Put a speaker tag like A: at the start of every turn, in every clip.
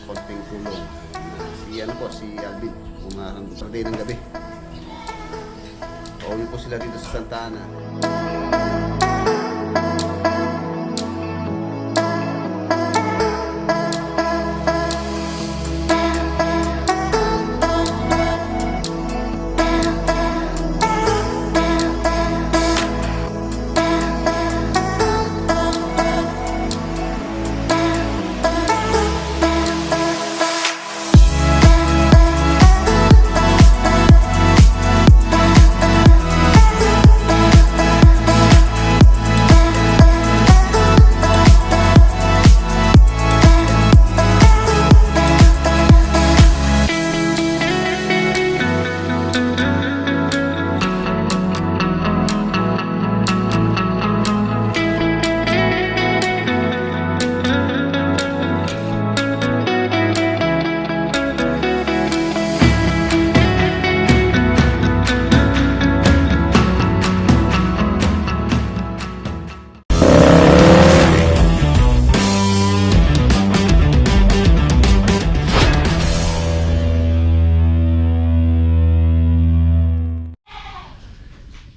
A: konting tulong. Si Alvin, kung Saturday ng gabi. Pauwi po sila dito sa Santa Ana.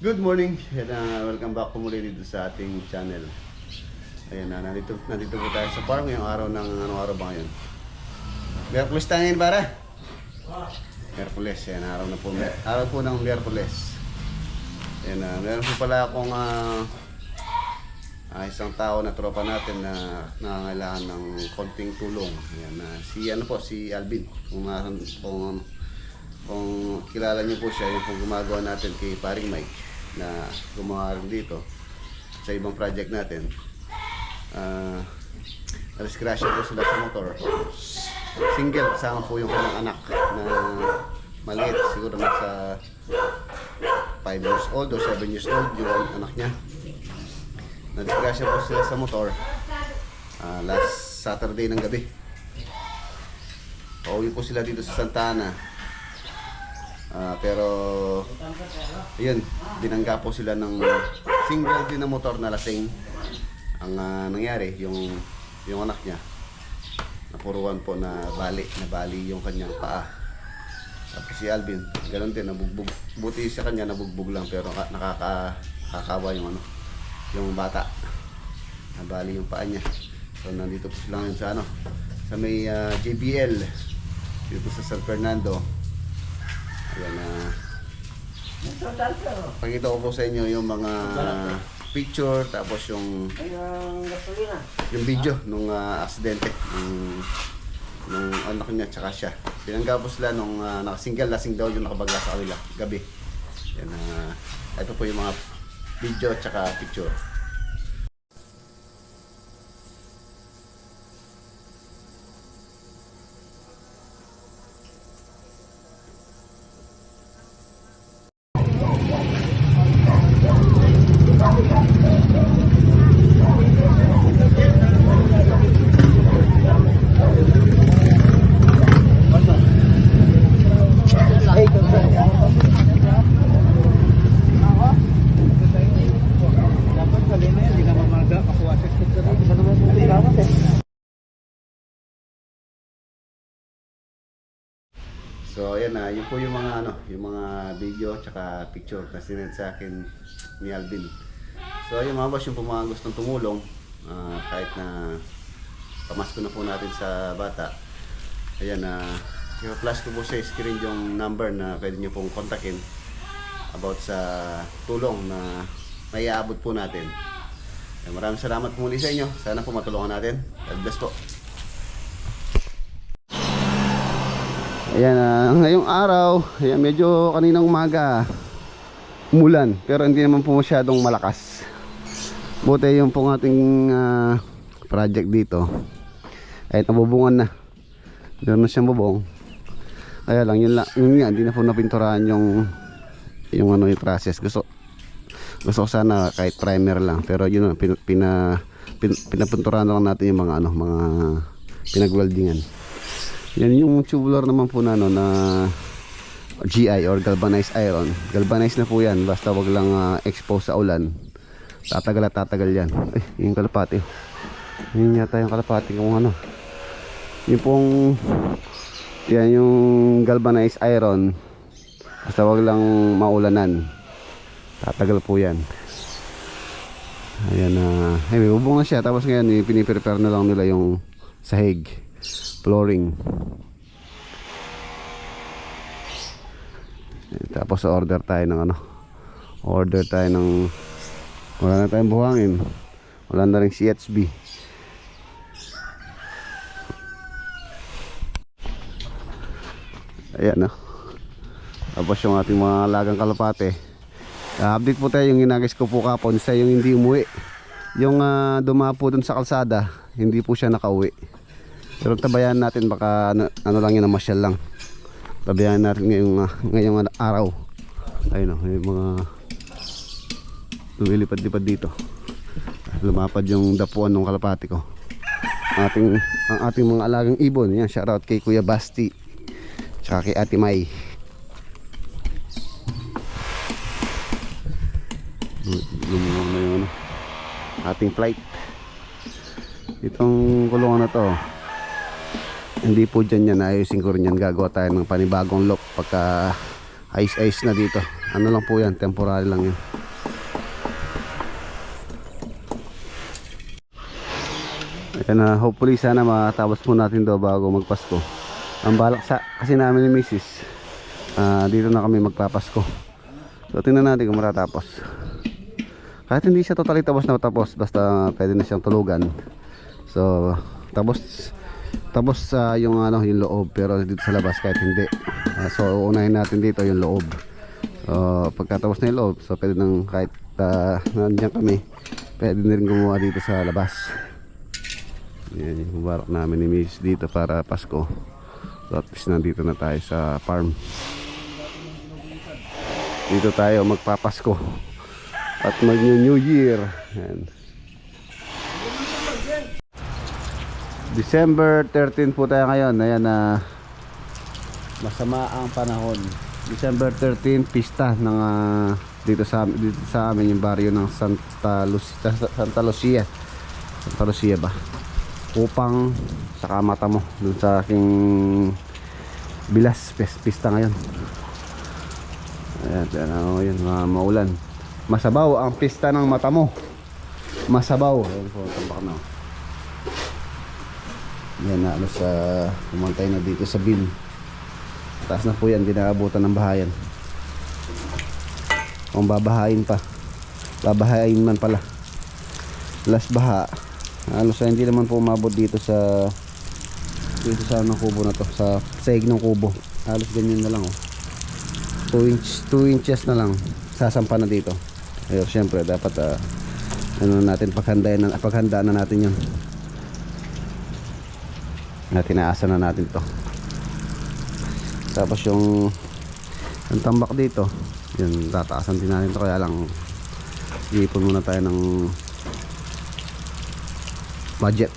A: Good morning and welcome back po muli dito sa ating channel. Ayan, nandito po tayo sa farm ngayong araw ng anong araw ba ngayon? Miyerkules tayo ngayon, para? Miyerkules, yan, araw po ng Miyerkules. Ayan, meron po pala akong isang tao na tropa natin na nangangailangan ng konting tulong. Ayan, si Alvin. Kung kilala niyo po siya, yung pong gumagawa natin kay Paring Mike na gumawa rin dito sa ibang project natin. Disgrasya po sila sa motor. Single, kasama po yung kanyang anak na maliit, siguro nasa 5 years old o 7 years old yung anak niya. Disgrasya po sila sa motor last Saturday ng gabi. Pauwi po sila dito sa Santa Ana. Pero yun, binangga po sila ng single din na motor na lasing. Ang nangyari, yung anak niya napuruan po na bali yung kanyang paa. Tapos si Alvin, ganoon din, nabugbog. Buti sa kanya nabugbog lang, pero nakakawa yung bata. Nabali yung paa niya. So nandito po sila ngayon sa may JBL dito sa San Fernando. Ayan, pakita ko po sa inyo yung mga picture, tapos yung video nung aksidente nung anak niya tsaka siya. Binangga po sila nung nakasingle, lasing daw yung nakabagla sa kanila gabi. Yan, ito po yung mga video tsaka picture. So ayan yun po yung mga video tsaka picture na sinend sa akin ni Alvin. So ayun mga boss, yung po mga gustong tumulong, kahit na pamasko na po natin sa bata. Ayan, i-flash ko po sa screen yung number na pwede nyo pong kontakin about sa tulong na maiaabot po natin. Maraming salamat po muli sa inyo. Sana po matulungan natin. God bless po. Ayan, ngayong araw, ayan, medyo kaninang umaga umulan, pero hindi naman po masyadong malakas. Buti yung pong ating project dito ay nabubungan na. Meron na siyang bubong. Kaya lang, yun nga, hindi na po napinturahan yung process. Gusto ko sana kahit primer lang, pero yun, pinapinturahan lang natin yung mga pinagweldingan. Yan yung tubular naman po na GI or galvanized iron. Galvanized na po yan, basta wag lang expose sa ulan. Tatagal yan. Ay, yung kalapati. Yun yata yung kalapati kung Yung pong yan yung galvanized iron, basta wag lang maulanan, tatagal po yan. Ayan na, may bubong na siya. Tapos ngayon piniprepare na lang nila yung sahig, flooring. Tapos order tayo ng wala na tayong buhangin, wala na rin CHB. Ayan na. Tapos yung ating mga alagang kalapate, update po tayo. Yung ginagis ko po kapon sa yung hindi umuwi, yung dumapo dun sa kalsada, hindi po siya nakauwi. Pero tabayan natin, baka ano lang yun, namasyal lang. Tabayan natin ngayong araw. Ayun o, yung mga lumilipad-lipad dito. Lumapad yung dapuan ng kalapati ko. Ang ating mga alagang ibon. Yan, shoutout kay Kuya Basti, tsaka kay Ate May. Lumuwang na yung ating flight. Itong kulungan na to, hindi po dyan yan, ayusin ko rin yan. Gagawa tayo ng panibagong lock pagka ice na dito. Ano lang po yan, temporary lang yan. Ayan na, hopefully sana matapos po natin to bago magpasko. Ang balak kasi namin ni Mrs. Dito na kami magpapasko. So tingnan natin kung matatapos. Kahit hindi siya totally tapos na tapos, basta pwede na siyang tulugan. So tapos yung yung loob, pero dito sa labas kahit hindi. So unahin natin dito yung loob. So pagkatapos na yung loob, so pwede nang kahit nandiyan kami, pwede na rin gumawa dito sa labas. Yan yung barak namin ni Miss dito para Pasko. So at least nandito na tayo sa farm. Dito tayo magpapasko at mag-New Year. Yan. December 13 po tayo ngayon. Ayan na, masama ang panahon. December 13, pista ng dito sa amin yung baryo ng Santa Lucia ba? Upang saka mata mo dun sa aking bilas pista ngayon. Ayan, yun, maulan. Masabaw ang pista ng mata mo. Masabaw. Ayan po, tambak na. Yan na, kumantay na dito sa bin. Taas na po yan, di naabutan ng bahayan. Kung babahain pa, babahain man pala. Last baha, hindi naman po umabot dito sa kubo na to, sa sahig ng kubo. Halos ganyan na lang 2 inches na lang sasampa na dito. Ayun, syempre dapat paghandaan na natin yun. Tinaasa na natin to. Tapos yung tambak dito, yun, tataasan din natin to. Kaya lang iipon muna tayo ng budget.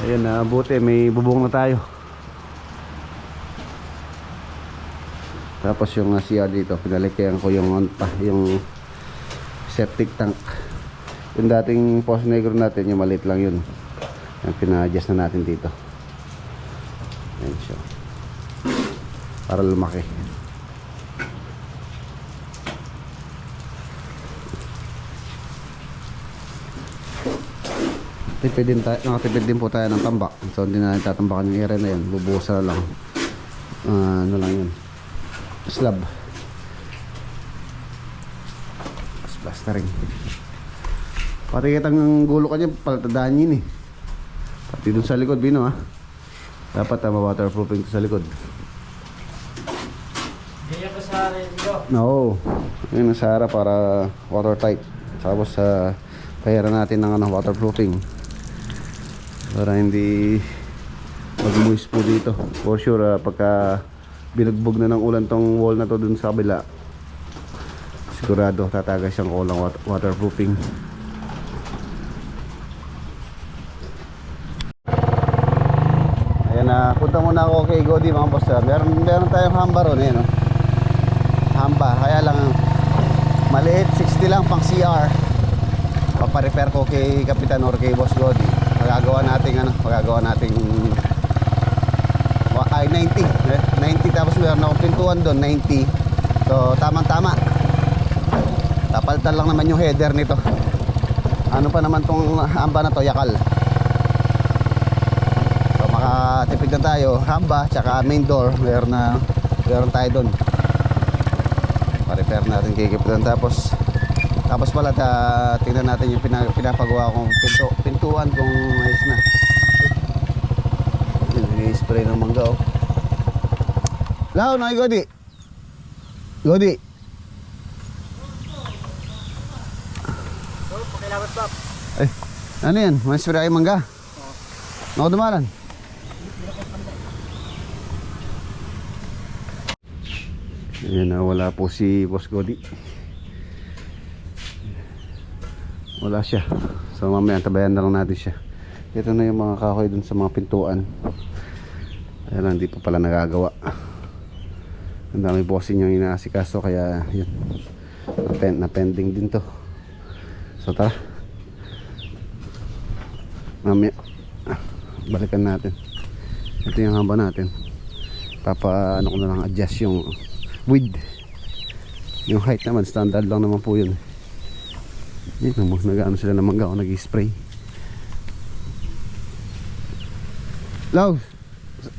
A: Ayun, buti may bubong na tayo. Tapos yung CR dito, pinalikihan ko yung septic tank. Yung dating post negro natin, yung maliit lang yun. Yung pina-adjust na natin dito. Ayan siya. Para lumaki. Nakatipid din po tayo ng tambak. So hindi na natin tatambakan yung area na yun. Bubuhusan na lang. Ano lang yun, slab. Plastering. Pati kitang gulo ka dyan, palatadaan yun pati dun sa likod, Bino dapat ma-waterproofing to sa likod.
B: Ganyan ka sa rin nyo?
A: Oo, yun ang Sahara para watertight. Tapos pahiran natin ng waterproofing para hindi mag-moist po dito. For sure, pagka binugbog na ng ulan tong wall na to dun sa kabila, sigurado tatagay siyang kulang waterproofing. Ayan na, punta muna ako kay Godi mga boss. Meron tayong hamba ron hamba, kaya lang maliit, 60 lang pang CR. paparepair ko kay Kapitan or kay Boss Godi. Magagawa nating ay 90 tapos meron akong pintuan doon 90. So tamang tama, tapalitan lang naman yung header nito. Ano pa naman tong hamba na to, yakal. So makatipid na tayo, hamba tsaka main door meron tayo doon. Pa-repair natin kay Kapitan. Tapos pala tingnan natin yung pinapagawa kong pintuan kung ayos na. I-spray ng mangga oh. Lao, na Godi.
B: Pakilabas, Bob.
A: Ay, ano yan? May spray ay mangga? Oo. Dumalan. Ayan na, wala po si Boss Godi. Wala siya. So mamaya tabayan na lang natin siya. Ito na yung mga kahoy dun sa mga pintuan. Ayan lang, hindi pa pala nagagawa. Ang dami bossing yung inaasikaso, kaya yun, na pending din to. So tara, mamaya balikan natin. Ito yung hamba natin. Ano ko na lang adjust yung width. Yung height naman standard lang naman po yun. Yun, nag-ano sila ng mangga o nag-spray. Law,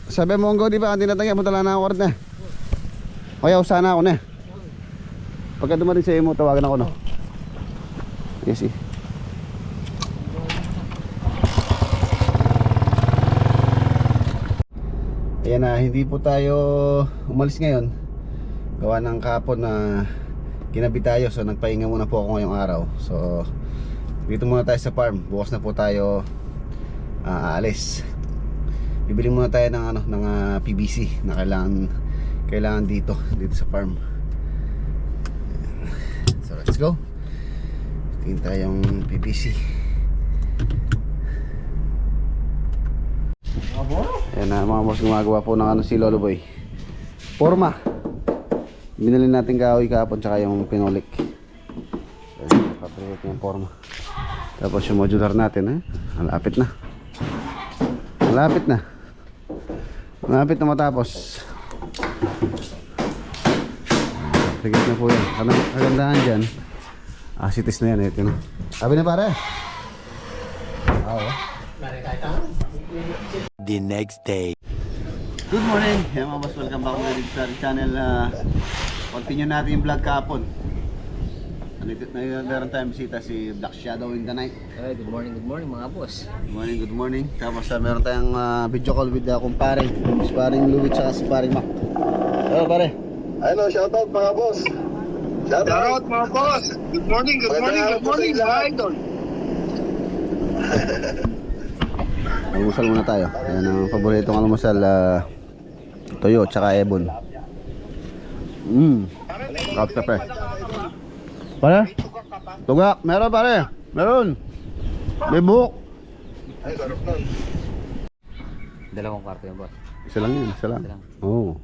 A: sabi mo di ba? Hindi natangya, punta lang na ako na. Kaya usana ako na. Pagka dumating sa iyo mo, tawagan ako no. Yes eh. Ayan na, hindi po tayo umalis ngayon. Gawa ng kapon na ginabi tayo, so nagpahinga muna po ako ngayong araw. So dito muna tayo sa farm. Bukas na po tayo aalis. Bibili muna tayo ng PVC na kailangan dito sa farm. So let's go. Tingin tayong PVC. Ayan na mga boss, gumagawa po ng si Lolo Boy. Forma. Binili natin kahoy kahapon tsaka yung pinolik. Papriyot yung forma. Tapos yung modular natin malapit na. Malapit na matapos. Tigit na po yan. Kagandahan dyan, asitis na yan. Ito na. Sabi na pare. Oo.
C: The next day.
A: Good morning. Hey mga boss, welcome back ulit sa channel. Continue natin yung vlog kahapon. Meron tayong bisita si Black Shadow in the night.
B: Good morning mga boss.
A: Good morning. Tapos meron tayong video call with kumpare, sparring Louie tsaka sparring Mac. Hello pare.
D: Hello, shoutout mga boss. Shoutout mga boss. Good morning mga idol.
A: Almusal muna tayo. Ayan ang paboritong almusal, toyo tsaka ebon. Kape. Pare? Tugak, meron pare. Meron. May buhok.
D: Ay, sarap nun.
B: Dalawang kwarto yan, boss.
A: Isa lang.
B: Isa lang.
A: Oo.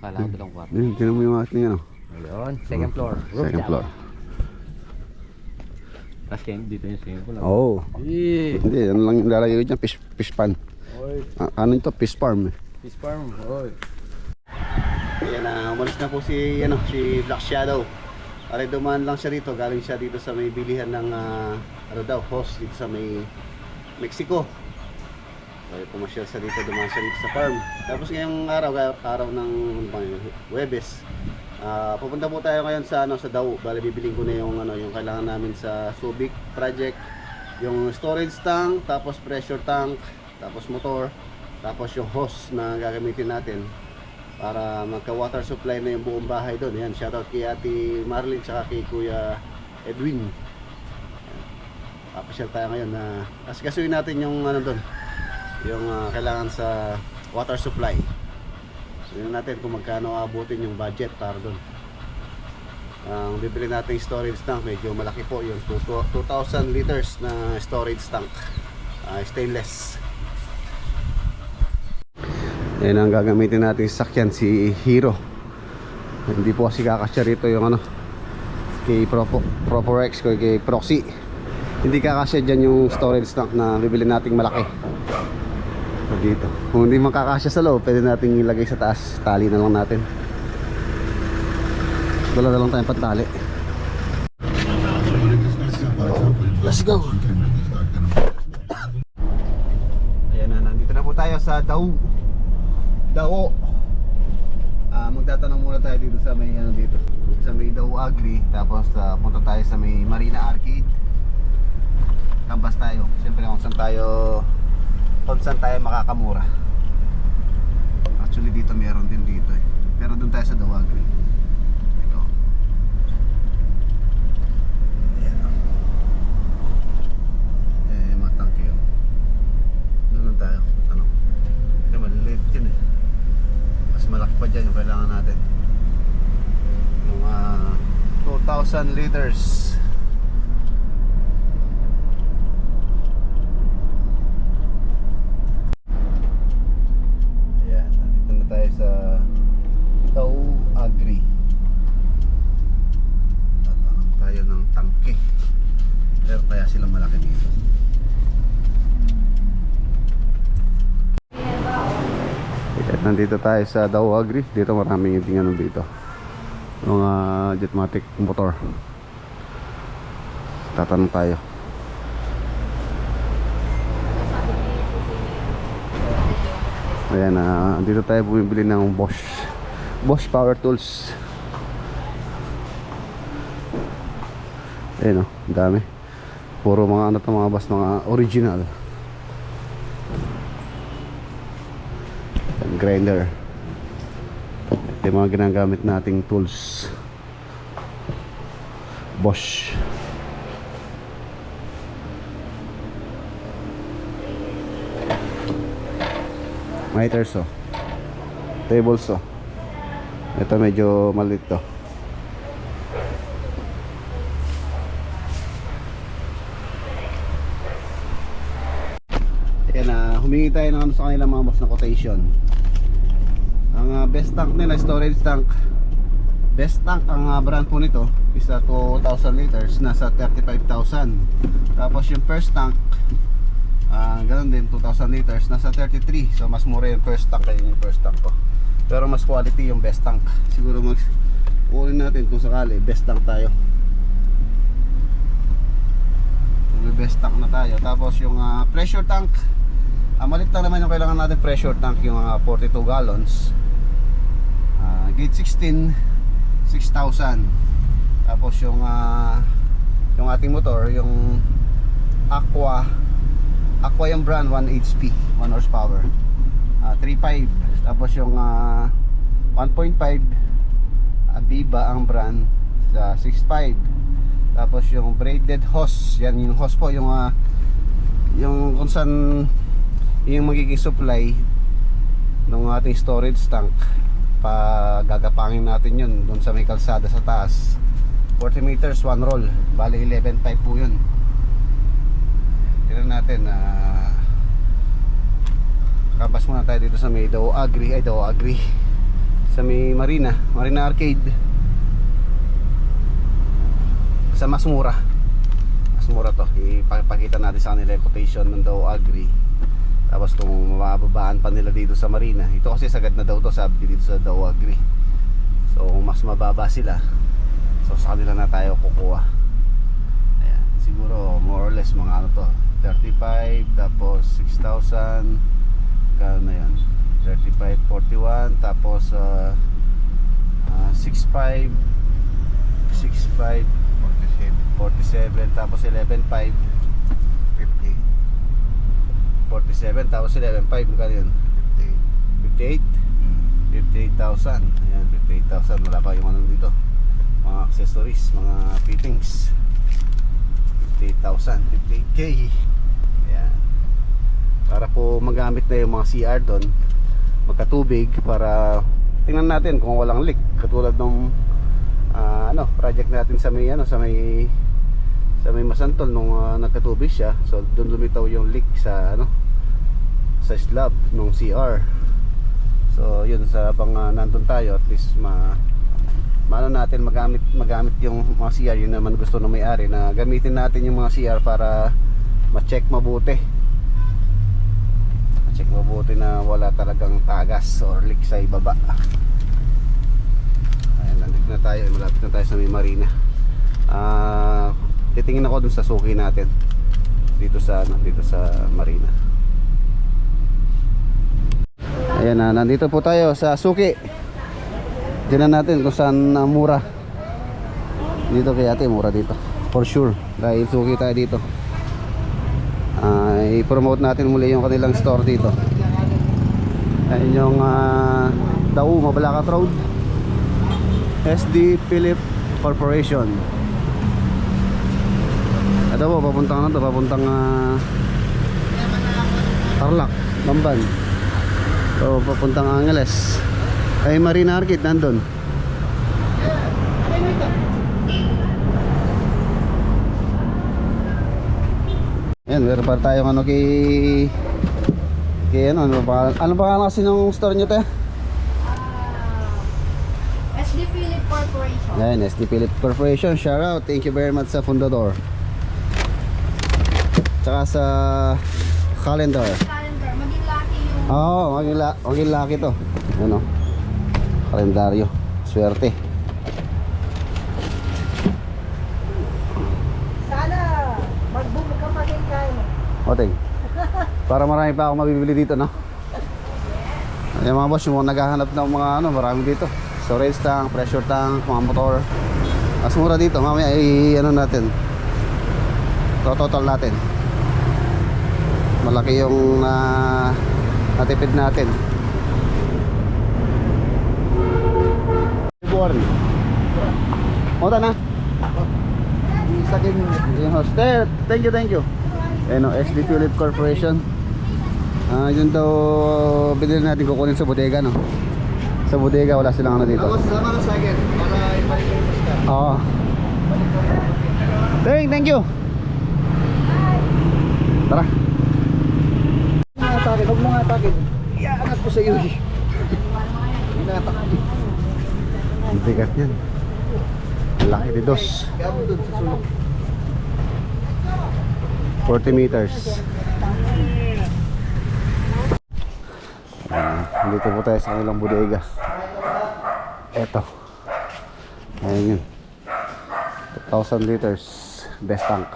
B: Kala ko dalawang kwarto.
A: Tinan mo yung ating ano.
B: Ayun, second floor.
A: Second floor.
B: Tapos kayo dito yung second floor.
A: Oo. Hindi, ano lang yung lalagay dyan, fish pan. Ano ito? Fish farm.
B: Fish farm. Oy.
A: Ayan na, umalis na po si Black Shadow. Para dumaan lang siya rito, galing siya dito sa may bilihan ng host dito sa may Mexico. Kaya pumasyal siya dito, dumaan siya dito sa farm. Tapos ngayong araw ng Huwebes, pupunta po tayo ngayon sa Dao. Bali bibiling ko na yung kailangan namin sa Subic project, yung storage tank, tapos pressure tank, tapos motor, tapos yung hose na gagamitin natin para magka water supply na yung buong bahay doon. Yan, shoutout kay Ate Marlene tsaka kay Kuya Edwin. Papasyal tayo ngayon na asikasuhin natin yung doon, yung kailangan sa water supply. Tingnan natin kung magkano abutin yung budget para doon. Ang bibili natin yung storage tank, medyo malaki po, yung 2,000 liters na storage tank, stainless. Yan ang gagamitin natin sa sakyan, si Hero. Hindi po kasi kakasya rito yung kay Proporex, kay Proxy. hindi kakasya dyan yung storage tank na bibili nating malaki. So dito, kung hindi makakasya sa loob, pwede nating ilagay sa taas. Tali na lang natin. Dala na lang tayong pantali. Let's go. Ayan na, nandito na po tayo sa Dao. Magtatanong muna tayo dito sa may dito. Sa may Dao Agri, tapos punta tayo sa may Marina Arcade. Kambas tayo. Siyempre kung saan tayo makakamura. Actually dito meron din dito eh. Pero doon tayo sa Dao Agri. Ito. Ayan o. Mga tangke yun. Doon tayo. Tanong. Hindi maliliit yun eh. Mas malaki pa dyan yung kailangan natin. Yung 2,000 liters. Ayan, nandito na tayo sa Dao Agri. Tatanong tayo ng tangke. Pero kaya sila malaki dito. At nandito tayo sa Dao Agri. Dito maraming yung tingnan dito. Mga Jetmatic motor. Tatanong tayo. Ayan, dito tayo bumibili ng Bosch Power Tools. Ayan o, dami. Puro mga mga boss, mga original. Grinder. Ito yung mga ginagamit nating tools. Bosch. Miters oh. Tables oh. Ito medyo maliit to. Ayan, humingi tayo ng sa kanilang mga boss na quotation. Ang best tank nila, storage tank. Best tank, ang brand po nito is 2,000 liters, nasa 35,000. Tapos yung first tank, ganun din, 2,000 liters, nasa 33. So mas mura yung first tank kaya yung first tank ko. Pero mas quality yung best tank. Siguro uulin natin kung sakali, best tank tayo. May best tank na tayo. Tapos yung pressure tank, malit lang naman yung kailangan natin pressure tank, yung 42 gallons. Gate 16, 6,000. Tapos yung ating motor, yung Aqua yung brand, 1 HP, 1 horsepower, 3.5. Tapos yung 1.5 Aviva ang brand, 6.5. Tapos yung braided hose, yan yung hose po, yung kung saan yung magiging supply ng ating storage tank. Gagapangin natin yun doon sa may kalsada sa taas. 40 meters, 1 roll, bali 11.5 po yun. Tignan natin. Kabas muna tayo dito sa may Dao Agri, sa may Marina Arcade. Sa mas mura to. Ipakita natin sa kanila yung quotation ng Dao Agri. Tapos kung mababaan pa nila dito sa Marina, ito kasi sagad na daw to, sabi dito sa Dao Agri. So kung mas mababa sila, so sa kanila na tayo kukuha. Ayan, siguro more or less mga ano to, 35, tapos 6,000. Kano na yan, 35, 41, tapos 6.5, 47, tapos 11.5, 47, tapos 11.5, magkano yun? 58? 58,000. Ayan, 58,000. Wala pa yung ano dito, mga accessories, mga fittings. 58,000, 58K. Ayan, para po magamit na yung mga CR doon, magkatubig, para tingnan natin kung walang leak, katulad ng project natin sa may sa may Masantol nung nagkatubig siya. So doon lumitaw yung leak sa sa slab ng CR. So yun, sa habang nandun tayo, at least maano natin magamit yung mga CR, yun naman gusto ng may-ari na gamitin natin yung mga CR para ma-check mabuti. Ma-check mabuti na wala talagang tagas or leak sa ibaba. Ayan, nandito na tayo, malapit na tayo sa may marina. Titingin ako dun sa suki natin dito sa marina. Ayan na, nandito po tayo sa suki. Tingnan natin kung saan mura. Dito kay ate, mura dito for sure, dahil suki tayo dito. I-promote natin muli yung kanilang store dito. Ayun yung Dau, Mabalacat Road, SD Philip Corporation. Ito po, papuntang Tarlac, Bamban. So, papuntang Angeles. Ay, Marina Arcade nandun. Ayan, meron pa tayong ano kay ano pangalan kasi ng store nyo, te?
C: SD Philip Corporation.
A: Ayan, SD Philip Corporation, shout out, thank you very much sa fundador. Tsaka sa calendar.
C: Calendar, maging lucky yung...
A: Oo, maging lucky to. Ano? Kalendaryo. Swerte.
C: Sana mag-boom ka pa din kayo.
A: Oting. Para marami pa ako mabibili dito, no? Ayan mga boss, yung mga naghahanap ng mga ano, marami dito. Storage tank, pressure tank, mga motor. Mas mura dito. Mamaya ano natin. Total natin. Malaki yung natipid natin. Born. Mota na. Isakin yung hostel. Thank you. Ano, SD Philip Corporation. Yun daw binili natin, kukunin sa bodega, no? Sa bodega wala silang ano dito.
D: Sama na sa akin para ibalik yung basta.
A: Oo. Thank you. Tara.
D: Huwag mo nga atakin. Iangat ko sa iyo. Inatak.
A: Ang bigat yan. Ang laki de dos.
D: Kaya mo doon sa sulok.
A: 40 meters. Dito po tayo sa kanilang bodega. Eto. Ayan yun. 2,000 liters. Best tank.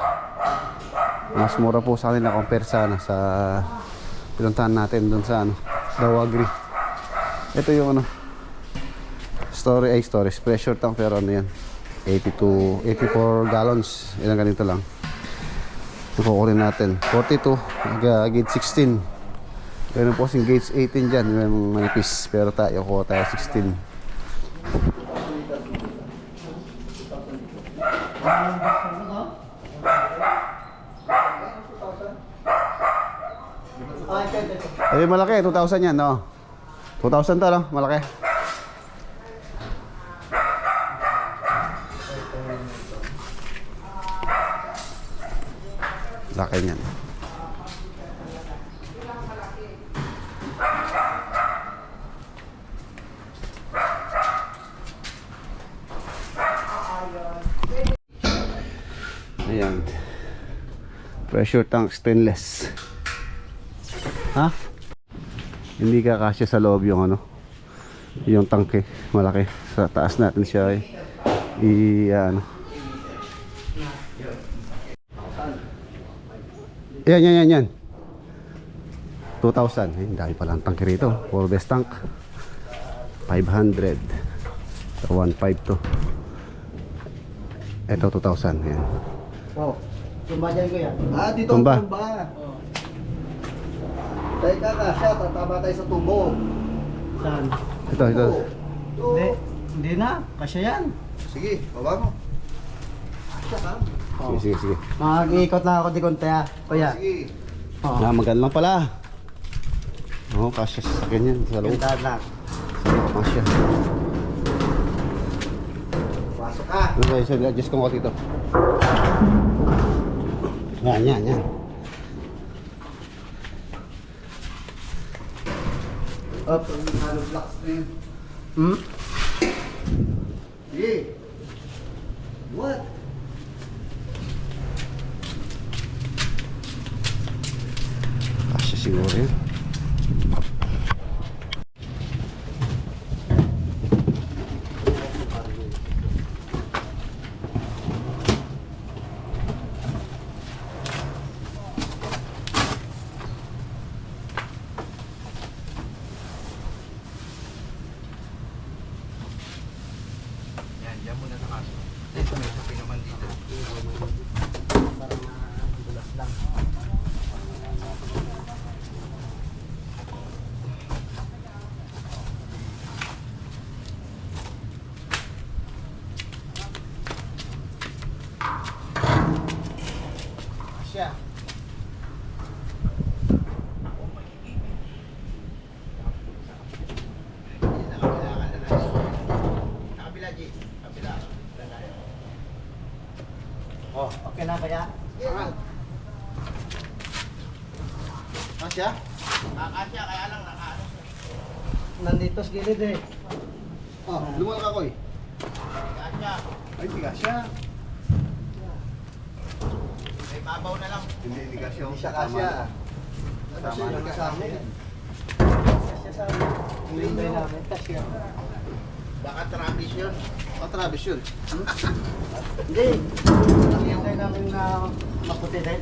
A: Mas mura po sa kanila compare sa pinuntahan natin dun sa Daw Agri. Ito yung storage pressure tank, pero ano yan, 84 gallons. Ilang ganito lang. Kukunin natin 42 gauge 16. Meron po kasing gauge 18 dyan, yung manipis, pero kuha tayo 16. Ay, malaki, 2,000 yan, no? 2,000 to, no? Malaki. Laki niyan. Ayan. Pressure tank stainless. Ha? Hindi ka kasya sa loob yung yung tanke, malaki. Sa taas natin siya Yan. 2,000. Ang dami palang tanke rito. For best tank 500. So 1.5 to. Ito 2,000. Yan.
D: Oh, tumba dyan ko yan. Dito
A: Tumba.
D: ang tumba. Tayo siya, tataba tayo sa tubo. Saan?
A: Ito.
D: Hindi na, kasya yan. Sige, baba mo. Kasya ka.
A: Sige.
D: Mag-iikot na ako di konti kuya. Sige.
A: Maganda lang pala. Oo, kasya sa ganyan. Sa loob.
D: Ganda lang.
A: Kasya.
D: Pasok ka.
A: Okay, so adjust ko dito. Yan.
D: Up, hollow blocks na yun.
A: Sige. What? Kasya siguro yun.
E: Yan, dyan muna sa kaso. Ito may sabi naman dito. Siya. Kabila, G. Kabila.
D: Oh, okay na kaya? Kasya?
E: Kakasya, kaya lang nakaano.
D: Nandito sa gilid eh.
A: Oh, lumal ka ko eh.
E: Kakasya.
A: Ay, hindi kasya.
E: May babaw na lang.
A: Hindi kasya.
D: Hindi siya kasya.
A: Tama
D: Kasya
A: na.
D: sa amin. Kasya sa amin. Hindi namin kasya.
E: Baka Travis yun.
A: Oh, Travis yun.
D: Hindi. Nakihintay namin na maputi din.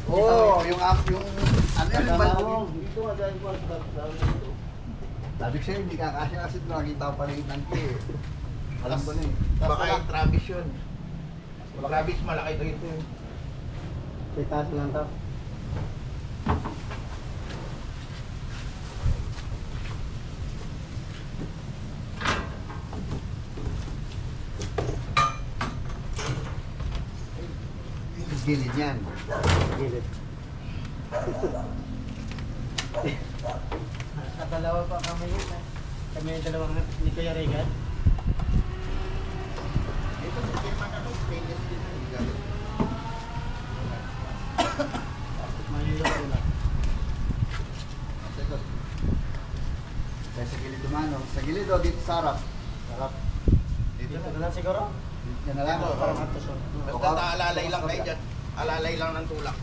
A: Oo, yung ano yung balong.
D: Dito nga dahil ko sa dito.
A: Sabi ko sa'yo, hindi kakasya kasi nakakita ko pa rin yung tanke eh. Alam ko na eh.
E: Baka yung Travis yun. Travis malaki to ito.
D: Itaas lang to.
A: Gilid yan.
D: Gilid. Dalawa pa kami yun. Kami yung dalawang ni Kuya Regan.
E: Ito, hindi man ano, stainless din.
D: Mahirap ko lang.
A: Kaya sa gilid dumano. Sa gilid o dito sa harap. Harap.
D: Dito na lang siguro.
A: Yan na lang.
E: Ito,
D: Para matusok.
E: Basta alalay lang kayo dyan. Alalay lang ng tulak.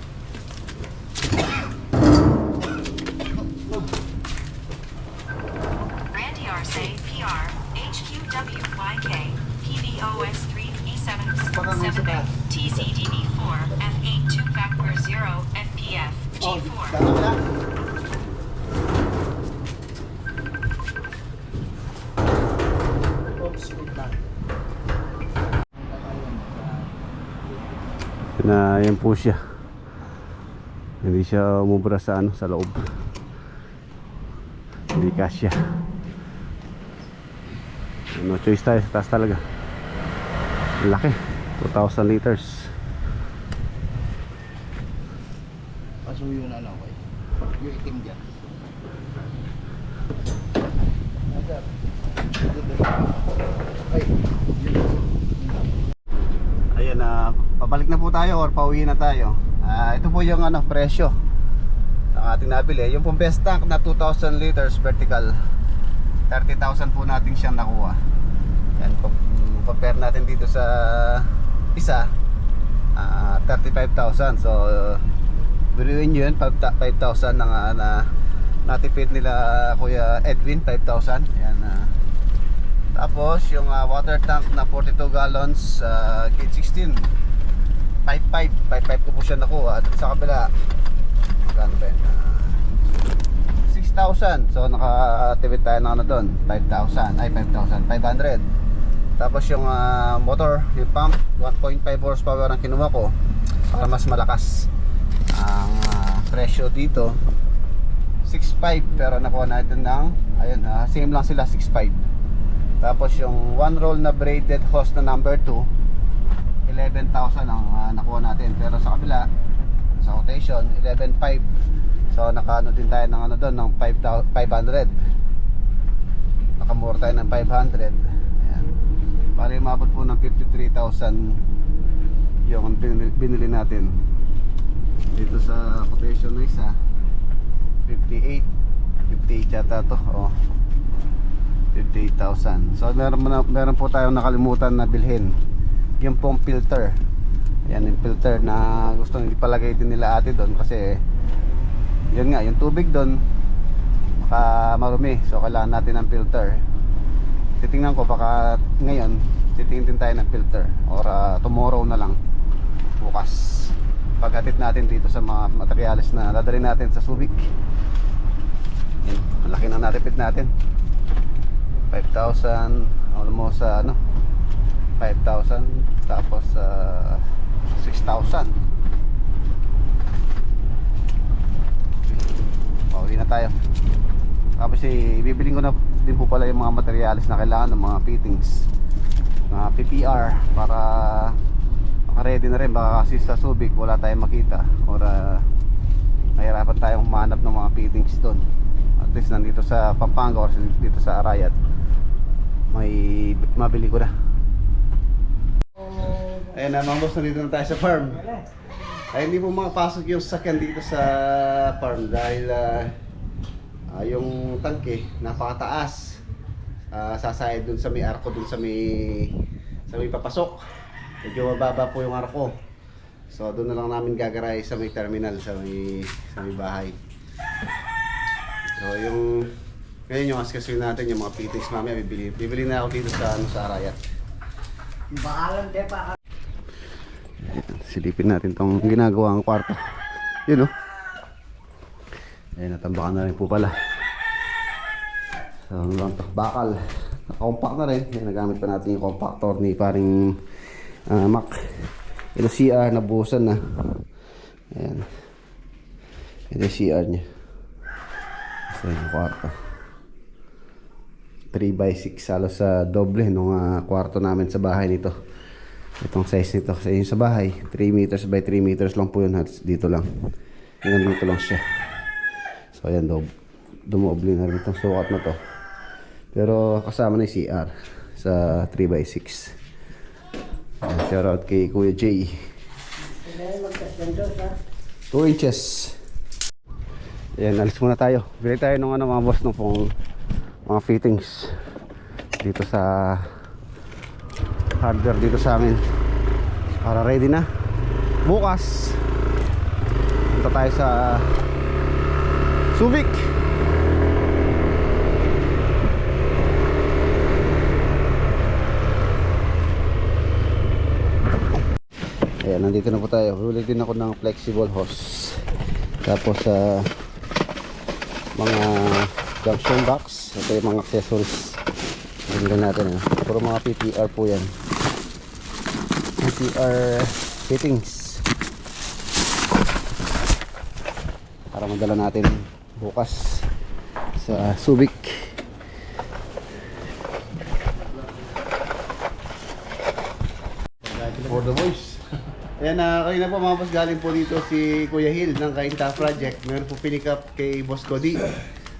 F: Randy Arce, PR, HQWYK, PBOS 3E767, TCDB4, F82 Factor 0, FPF, G4.
D: Oops, wait lang.
A: Na yan po siya. Hindi siya umubra sa ano, sa loob. Hindi kasya. No choice tayo sa taas talaga. Ang laki, 2,000 liters.
E: Pasuyo na lang kayo. Yung itim dyan.
A: Ayan na, pabalik na po tayo or pauwi na tayo. Ito po yung ano, presyo ng ating nabili. Yung pong best tank na 2,000 liters vertical, 30,000 po natin siyang nakuha. Yan, compare natin dito sa isa, 35,000. So biruin nyo yun, 5,000 na natipid nila Kuya Edwin, 5,000. Yan, tapos yung water tank na 42 gallons, gauge 16, 5.5 ko po siya nakuha. At sa kabila, magkano ba yun? 6,000. So nakatipid tayo ng ano doon, 5,000, ay 5,500. Tapos yung motor, yung pump, 1.5 horsepower ang kinuha ko para mas malakas. Ang presyo dito 6.5, pero nakuha natin ng ayun, same lang sila, 6.5. Tapos yung one roll na braided hose na number 2, 11,000 ang nakuha natin. Pero sa kabila, sa quotation, 11.5. So nakaano din tayo ng ano doon, ng 500. Nakamura tayo ng 500. Ayan. Bali umabot po ng 53,000 yung binili natin. Dito sa quotation na isa, 58 yata to. Oh. 58,000. So meron po tayong nakalimutan na bilhin. Yung pong filter. Ayan yung filter na gusto nila ipalagay din nila ate doon kasi yun nga, yung tubig doon baka marumi. So kailangan natin ng filter. Titingnan ko baka ngayon titingin din tayo ng filter or tomorrow na lang, bukas paghatid natin dito sa mga materyales na dadalhin natin sa Subic. Yan, ang laki na natipid natin. 5,000 almost 5,000 tapos 6,000. Pauwi na tayo. Tapos ibibiling ko na din po pala yung mga materyales na kailangan ng mga fittings, mga PPR para maka-ready na rin. Baka kasi sa Subic wala tayong makita or nahirapan tayong humanap ng mga fittings doon. At least nandito sa Pampanga or dito sa Arayat may mabili ko na. Ayan na mga boss, nandito na tayo sa farm. Ay hindi po makapasok yung sasakyan dito sa farm dahil yung tangke napakataas. Sasayad dun sa may arko, dun sa may papasok. Medyo mababa po yung arko. So doon na lang namin gagaray sa may terminal, sa may bahay. So yung ngayon yung askasuin natin yung mga fittings mamaya bibili na ako dito sa Arayat. Silipin natin tong ginagawang kwarto. Yun Ayan, natambakan na rin po pala. So, ano lang to? Bakal. Compact na rin. Ayan, nagamit pa natin yung compactor ni paring Mac. Ito CR, nabuhusan na. Ayan. Ito yung CR nya. So, yung kwarto. 3x6. Halos sa doble nung kwarto namin sa bahay nito. Itong size nito. Sa sa bahay, 3 meters by 3 meters lang po yun. Dito lang. Hanggang dito lang siya. So ayan, dumoble na rin itong sukat na to. Pero kasama na yung CR sa 3x6. Shout out kay Kuya Jay. 2 inches. Ayan, alis muna tayo. Bili tayo ng mga boss ng mga fittings dito sa hardware dito sa amin para ready na bukas. Punta tayo sa Subic. Ayan, nandito na po tayo. Huli din ako ng flexible hose. Tapos mga junction box. Ito yung mga accessories. Tingnan natin. Puro mga PPR po yan. PPR fittings. Para madala natin bukas sa Subic. For the boys. Ayan, kayo na po mga boss, galing po dito si Kuya Hill ng Kainta Project. Meron po pinick up kay Boss Cody.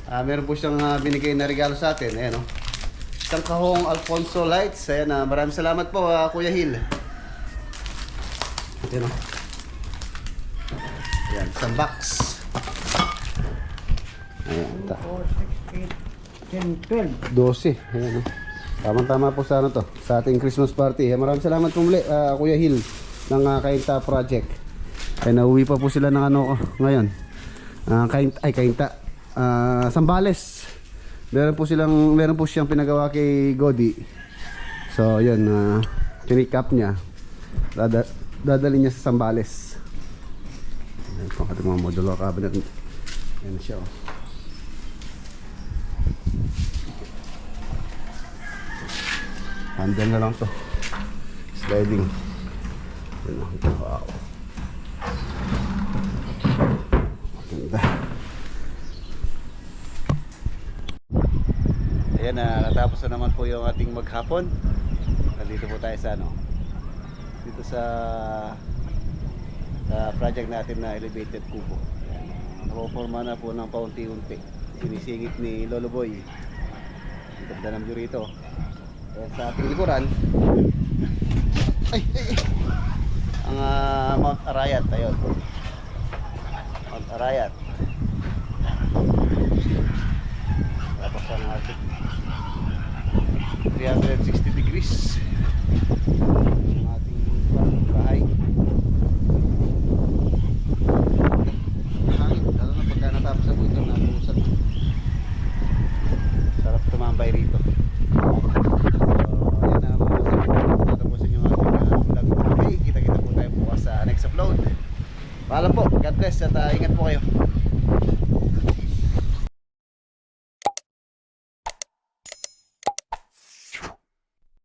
A: Meron po siyang binigay na regalo sa atin. Ayan isang kahong Alfonso lights. Ayan, maraming salamat po Kuya Hill. Ayan ayan, isang box. Ayan, 12. Ayan, tama-tama po sa to, sa ating Christmas party. Maraming salamat po muli Kuya Hill ng Kainta Project. Ay nauwi pa po sila ng ngayon. Kainta Sambales. Meron po siyang pinagawa kay Godi. So yun, pinick up niya. Dadali niya sa Sambales. Ayan po ating mga modular cabinet. Ayan siya handle na lang to, sliding. Wow, maganda. Ayan, natapos na naman po yung ating maghapon. Nandito po tayo sa dito sa project natin na elevated kubo. Napoforma na po ng paunti-unti. Sinisingit ni Lolo Boy. Ganda ng view rito. Sa ating likuran ang Mount Arayat. Ayun, Mount Arayat. Tapos ang Paalam po. God bless at ingat po kayo.